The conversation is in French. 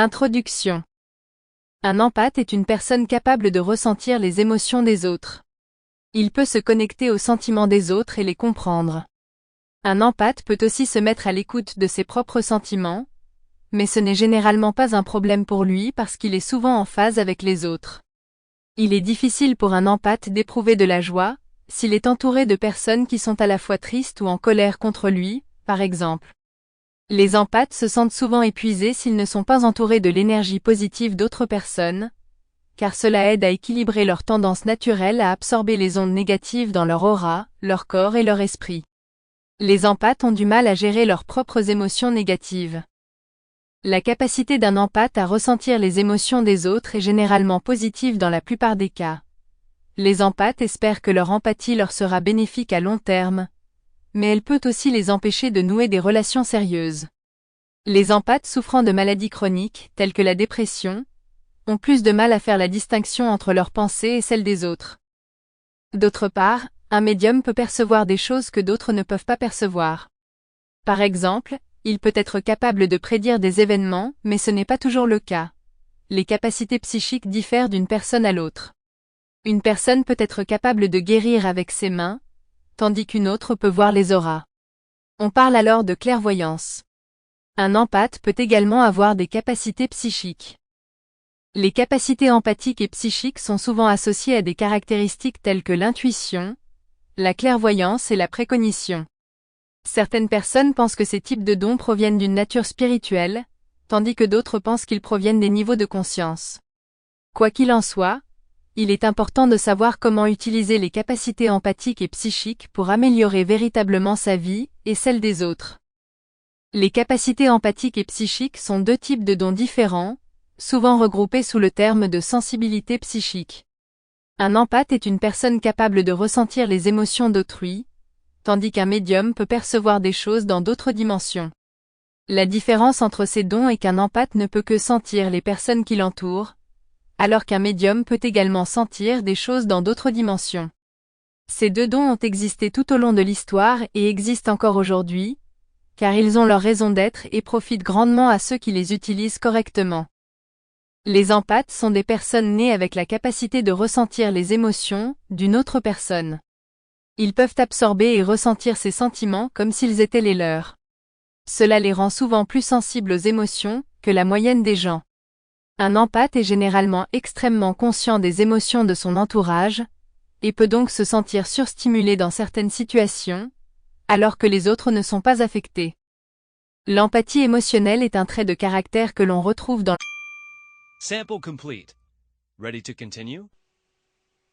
Introduction. Un empathe est une personne capable de ressentir les émotions des autres. Il peut se connecter aux sentiments des autres et les comprendre. Un empathe peut aussi se mettre à l'écoute de ses propres sentiments, mais ce n'est généralement pas un problème pour lui parce qu'il est souvent en phase avec les autres. Il est difficile pour un empathe d'éprouver de la joie, s'il est entouré de personnes qui sont à la fois tristes ou en colère contre lui, par exemple. Les empathes se sentent souvent épuisés s'ils ne sont pas entourés de l'énergie positive d'autres personnes, car cela aide à équilibrer leur tendance naturelle à absorber les ondes négatives dans leur aura, leur corps et leur esprit. Les empathes ont du mal à gérer leurs propres émotions négatives. La capacité d'un empathe à ressentir les émotions des autres est généralement positive dans la plupart des cas. Les empathes espèrent que leur empathie leur sera bénéfique à long terme, mais elle peut aussi les empêcher de nouer des relations sérieuses. Les empathes souffrant de maladies chroniques, telles que la dépression, ont plus de mal à faire la distinction entre leurs pensées et celles des autres. D'autre part, un médium peut percevoir des choses que d'autres ne peuvent pas percevoir. Par exemple, il peut être capable de prédire des événements, mais ce n'est pas toujours le cas. Les capacités psychiques diffèrent d'une personne à l'autre. Une personne peut être capable de guérir avec ses mains, tandis qu'une autre peut voir les auras. On parle alors de clairvoyance. Un empathe peut également avoir des capacités psychiques. Les capacités empathiques et psychiques sont souvent associées à des caractéristiques telles que l'intuition, la clairvoyance et la précognition. Certaines personnes pensent que ces types de dons proviennent d'une nature spirituelle, tandis que d'autres pensent qu'ils proviennent des niveaux de conscience. Quoi qu'il en soit, il est important de savoir comment utiliser les capacités empathiques et psychiques pour améliorer véritablement sa vie et celle des autres. Les capacités empathiques et psychiques sont deux types de dons différents, souvent regroupés sous le terme de sensibilité psychique. Un empathe est une personne capable de ressentir les émotions d'autrui, tandis qu'un médium peut percevoir des choses dans d'autres dimensions. La différence entre ces dons est qu'un empathe ne peut que sentir les personnes qui l'entourent, alors qu'un médium peut également sentir des choses dans d'autres dimensions. Ces deux dons ont existé tout au long de l'histoire et existent encore aujourd'hui, car ils ont leur raison d'être et profitent grandement à ceux qui les utilisent correctement. Les empathes sont des personnes nées avec la capacité de ressentir les émotions d'une autre personne. Ils peuvent absorber et ressentir ces sentiments comme s'ils étaient les leurs. Cela les rend souvent plus sensibles aux émotions que la moyenne des gens. Un empathe est généralement extrêmement conscient des émotions de son entourage, et peut donc se sentir surstimulé dans certaines situations, alors que les autres ne sont pas affectés. L'empathie émotionnelle est un trait de caractère que l'on retrouve dans Sample complete. Ready to continue?